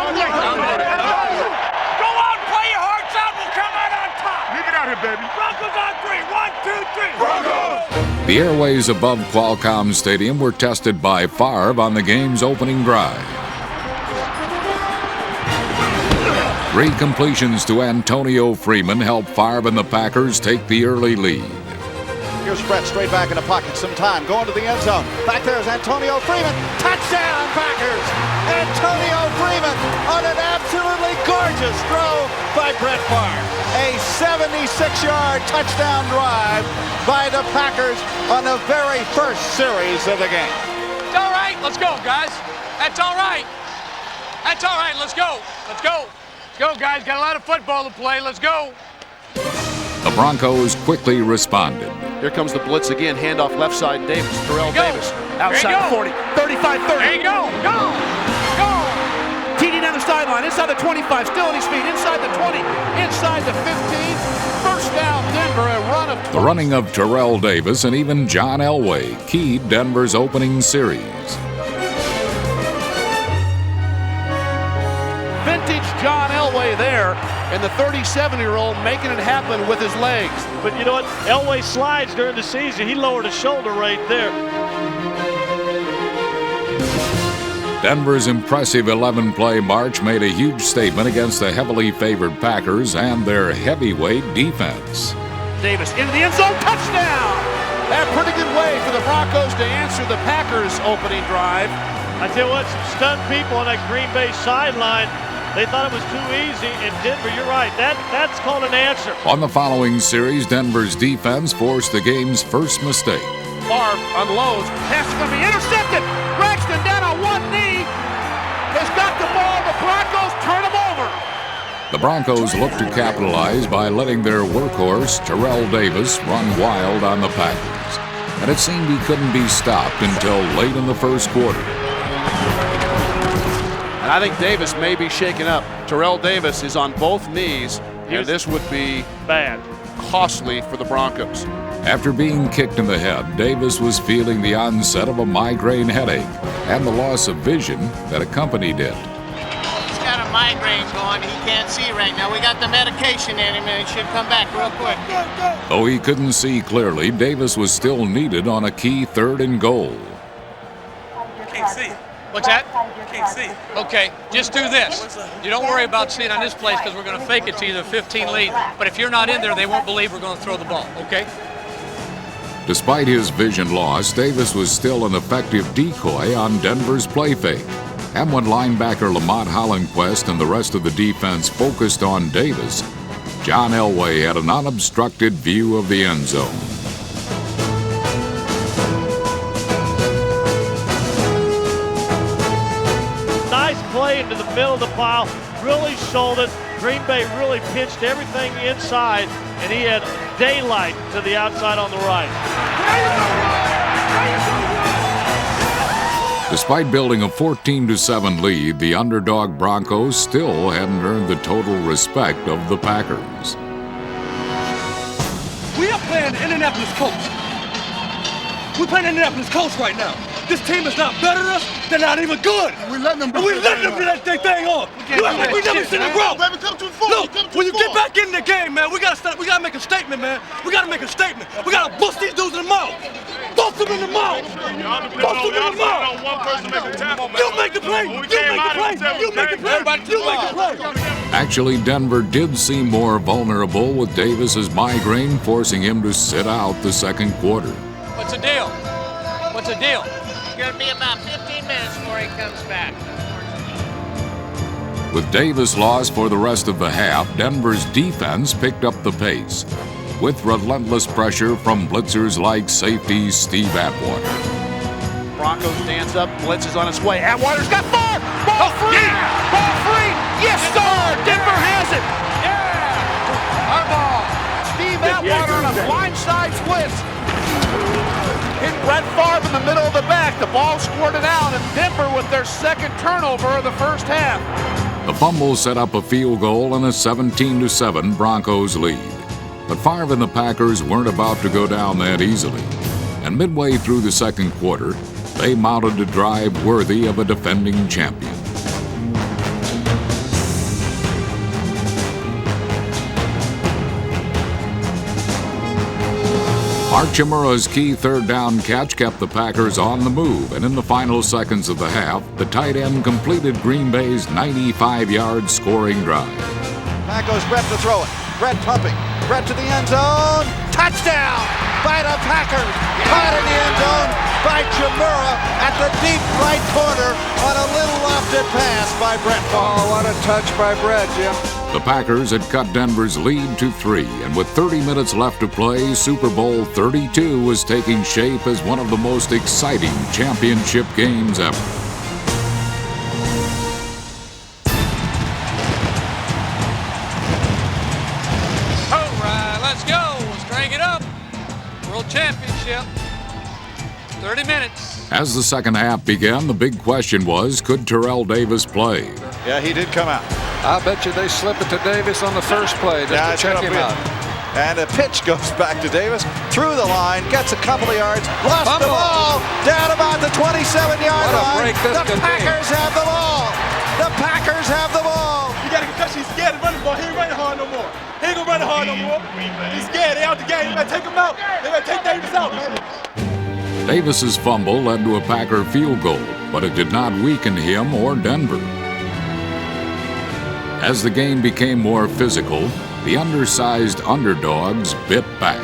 out, play your hearts out, we'll come out on top. Leave it out here, baby. Broncos on 3. 1, 2, 3. Broncos! The airways above Qualcomm Stadium were tested by Favre on the game's opening drive. 3 completions to Antonio Freeman helped Favre and the Packers take the early lead. Here's Brett straight back in the pocket, some time, going to the end zone. Back there is Antonio Freeman. Touchdown, Packers! Antonio Freeman on an absolutely gorgeous throw by Brett Favre. A 76-yard touchdown drive by the Packers on the very first series of the game. It's all right. Let's go, guys. That's all right. That's all right. Let's go. Let's go. Let's go, guys. Got a lot of football to play. Let's go. The Broncos quickly responded. Here comes the blitz again. Handoff left side, Davis. Terrell Davis. Outside 40. 35-30. There you go. Go. Go. TD down the sideline. Inside the 25. Still on his feet. Inside the 20. Inside the 15. First down, Denver. A run of 20. The running of Terrell Davis and even John Elway keyed Denver's opening series. Elway there, and the 37-year-old making it happen with his legs. But you know what? Elway slides during the season. He lowered his shoulder right there. Denver's impressive 11-play march made a huge statement against the heavily favored Packers and their heavyweight defense. Davis into the end zone, touchdown! A pretty good way for the Broncos to answer the Packers' opening drive. I tell you what, some stunned people on that Green Bay sideline. They thought it was too easy. In Denver, you're right. That's called an answer. On the following series, Denver's defense forced the game's first mistake. Favre unloads. Pass is going to be intercepted. Braxton down on one knee. Has got the ball. The Broncos turn him over. The Broncos looked to capitalize by letting their workhorse, Terrell Davis, run wild on the Packers. And it seemed he couldn't be stopped until late in the first quarter. And I think Davis may be shaken up. Terrell Davis is on both knees, and this would be bad, costly for the Broncos. After being kicked in the head, Davis was feeling the onset of a migraine headache and the loss of vision that accompanied it. He's got a migraine going. He can't see right now. We got the medication in him, and it should come back real quick. Though he couldn't see clearly, Davis was still needed on a key 3rd and goal. Can't see. What's that? Can't see. Okay, just do this. You don't worry about seeing on this place because we're going to fake it to you, the 15 lead. But if you're not in there, they won't believe we're going to throw the ball, okay? Despite his vision loss, Davis was still an effective decoy on Denver's play fake. And when linebacker Lamont Hollenquist and the rest of the defense focused on Davis, John Elway had an unobstructed view of the end zone. Nice play into the middle of the pile, really sold it. Green Bay really pitched everything inside, and he had daylight to the outside on the right. Despite building a 14-7 lead, the underdog Broncos still hadn't earned the total respect of the Packers. We are playing the Indianapolis Colts. We're playing the Indianapolis Colts right now. This team is not better than us. They're not even good. We letting them do that thing on. You act like we never seen it grow. Look, when you get back in the game, man, we gotta make a statement, man. We gotta make a statement. We gotta bust these dudes in the mouth. Bust them in the mouth. Bust them in the mouth. You make the play. You make the play. You make the play. You make the play. Actually, Denver did seem more vulnerable with Davis's migraine forcing him to sit out the second quarter. What's the deal? What's the deal? It's going to be about 15 minutes before he comes back. With Davis lost for the rest of the half, Denver's defense picked up the pace, with relentless pressure from blitzers like safety Steve Atwater. Broncos stands up, blitz is on its way. Atwater's got far! Ball free! Yeah. Ball free! Yes, sir! Denver has it! Yeah! Our ball! Steve Atwater on a blindside blitz. Hit Brett Favre in the middle of the back. The ball squirted out, and Denver with their second turnover of the first half. The fumble set up a field goal and a 17-7 Broncos lead. But Favre and the Packers weren't about to go down that easily. And midway through the second quarter, they mounted a drive worthy of a defending champion. Mark Chmura's key 3rd down catch kept the Packers on the move, and in the final seconds of the half, the tight end completed Green Bay's 95-yard scoring drive. Back goes Brett to throw it. Brett pumping. Brett to the end zone. Touchdown by the Packers. Caught in the end zone by Chmura at the deep right corner on a little lofted pass by Brett Favre. Oh, what a touch by Brett, Jim. The Packers had cut Denver's lead to 3, and with 30 minutes left to play, Super Bowl 32 was taking shape as one of the most exciting championship games ever. All right, let's go. Let's crank it up. World Championship. 30 minutes. As the second half began, the big question was, could Terrell Davis play? Yeah, he did come out. I bet you they slip it to Davis on the first play just to check him out. And a pitch goes back to Davis, through the line, gets a couple of yards, lost the ball, down about the 27-yard line. The Packers have the ball. The Packers have the ball. He got a concussion. He's scared to run the ball. He ain't running hard no more. He ain't gonna run it hard no more. He's scared. They out the game. They better take him out. They better take Davis out, man. Davis's fumble led to a Packer field goal, but it did not weaken him or Denver. As the game became more physical, the undersized underdogs bit back.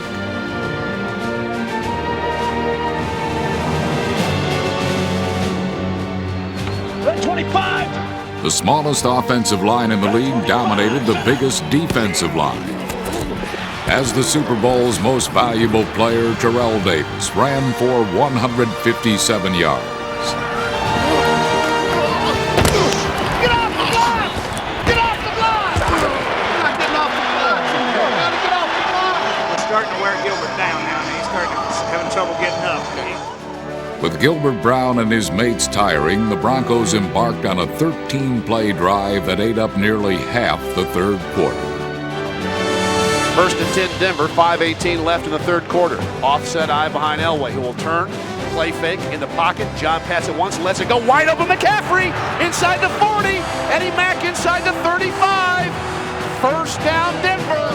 The smallest offensive line in the league dominated the biggest defensive line. As the Super Bowl's most valuable player, Terrell Davis ran for 157 yards. Get off the block! Get off the block! You're not getting off the block. You gotta get off the block. We're starting to wear Gilbert down now, and he's starting having trouble getting up. With Gilbert Brown and his mates tiring, the Broncos embarked on a 13-play drive that ate up nearly half the third quarter. 1st and 10 Denver, 5:18 left in the third quarter. Offset eye behind Elway, who will turn, play fake in the pocket. John pats it once, lets it go wide open. McCaffrey inside the 40. Eddie Mack inside the 35. First down, Denver.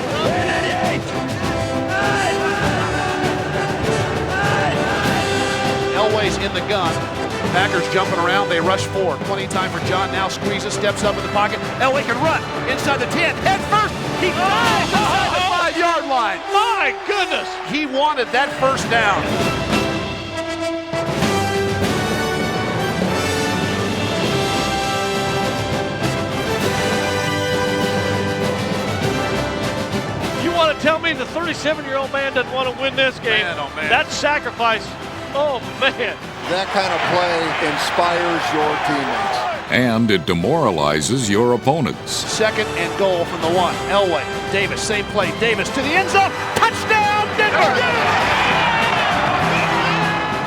Elway's in the gun. Packers jumping around. They rush forward. Plenty of time for John. Now squeezes, steps up in the pocket. Elway can run inside the 10. Head first. He dives inside the 5-yard line. My goodness. He wanted that first down. You want to tell me the 37-year-old man doesn't want to win this game? Man, oh man. That sacrifice. Oh, man. That kind of play inspires your teammates. And it demoralizes your opponents. Second and goal from the 1. Elway, Davis, same play. Davis to the end zone. Touchdown, Denver!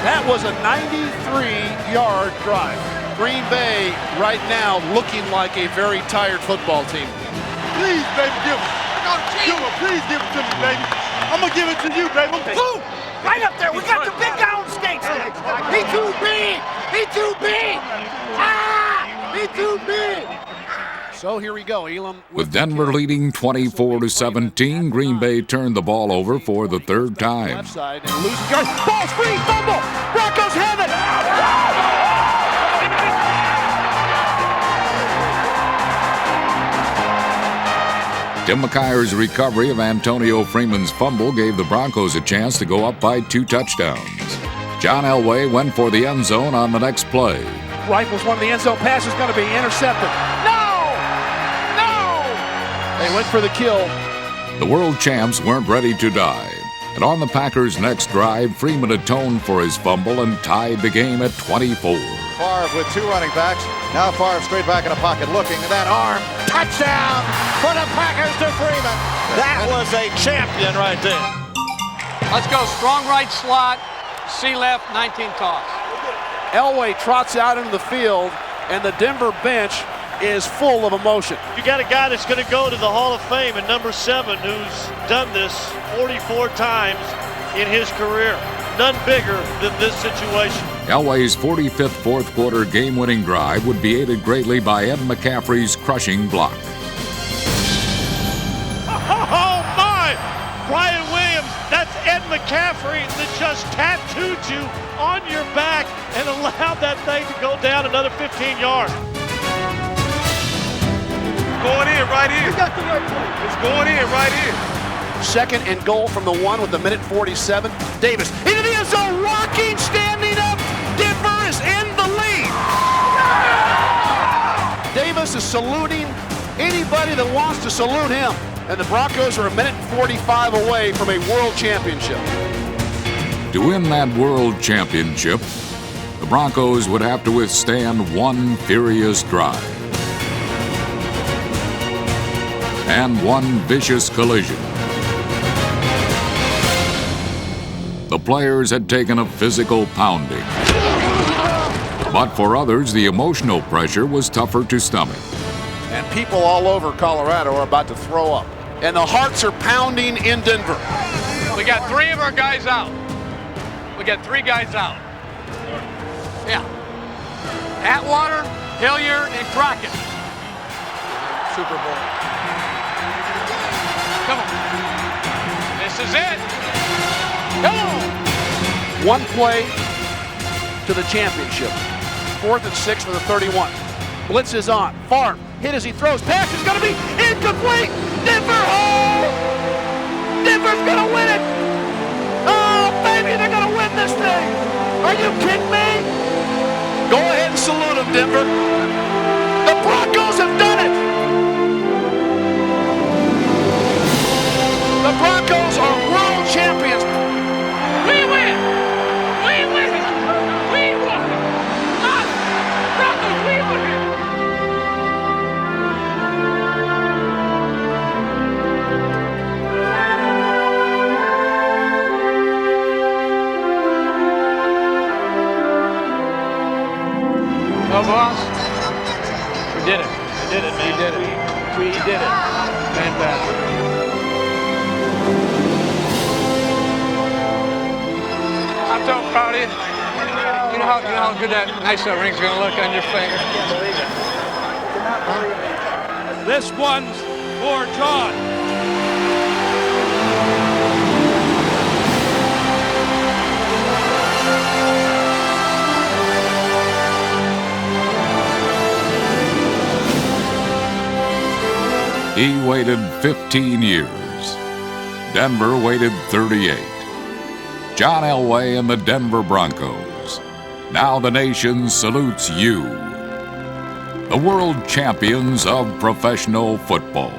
That was a 93-yard drive. Green Bay right now looking like a very tired football team. Please, baby, give it. Please give it to me, baby. I'm going to give it to you, baby. Boom! Right up there. We got the big down skates. He too big. He too big. Ah! He too big. So here we go, Elam. With Denver leading 24-17, Green Bay turned the ball over for the third time. Left side and losing yards. Ball's free, fumble. Broncos have it. Tim McKier's recovery of Antonio Freeman's fumble gave the Broncos a chance to go up by 2 touchdowns. John Elway went for the end zone on the next play. Rifles one of the end zone passes, going to be intercepted. No! They went for the kill. The world champs weren't ready to die. And on the Packers' next drive, Freeman atoned for his fumble and tied the game at 24. Favre with 2 running backs. Now Favre straight back in the pocket looking, and that arm. Touchdown for the Packers to Freeman. That was a champion right there. Let's go. Strong right slot. C left, 19 toss. Elway trots out into the field, and the Denver bench is full of emotion. You got a guy that's going to go to the Hall of Fame at number 7 who's done this 44 times in his career. None bigger than this situation. Elway's 45th fourth-quarter game-winning drive would be aided greatly by Ed McCaffrey's crushing block. Oh, my! Brian Williams, that's Ed McCaffrey that just tattooed you on your back and allowed that thing to go down another 15 yards. Going in right here. It's going in right here. Second and goal from the 1 with a minute 47. Davis into the end zone, rocking, standing up. Denver is in the lead. Davis is saluting anybody that wants to salute him. And the Broncos are a minute 45 away from a world championship. To win that world championship, the Broncos would have to withstand one furious drive and one vicious collision. The players had taken a physical pounding. But for others, the emotional pressure was tougher to stomach. And people all over Colorado are about to throw up. And the hearts are pounding in Denver. We got 3 of our guys out. We got 3 guys out. Yeah. Atwater, Hilliard, and Crockett. Super Bowl. Come on. This is it. Come on. One play to the championship. 4th and 6 for the 31. Blitz is on. Favre hit as he throws. Pass is going to be incomplete. Denver home. Denver's going to win it. Oh, baby, they're going to win this thing. Are you kidding me? Go ahead and salute them, Denver. The Broncos have done it. The Broncos are world champions. We win! We win! We won! Us! Broncos, we win! Oh, boss. We did it. We did it, man. We did it. We did it. Fantastic. I'm so proud of you. You know how good that nice ring's gonna look on your finger. This one's for John. He waited 15 years. Denver waited 38. John Elway and the Denver Broncos. Now the nation salutes you, the world champions of professional football.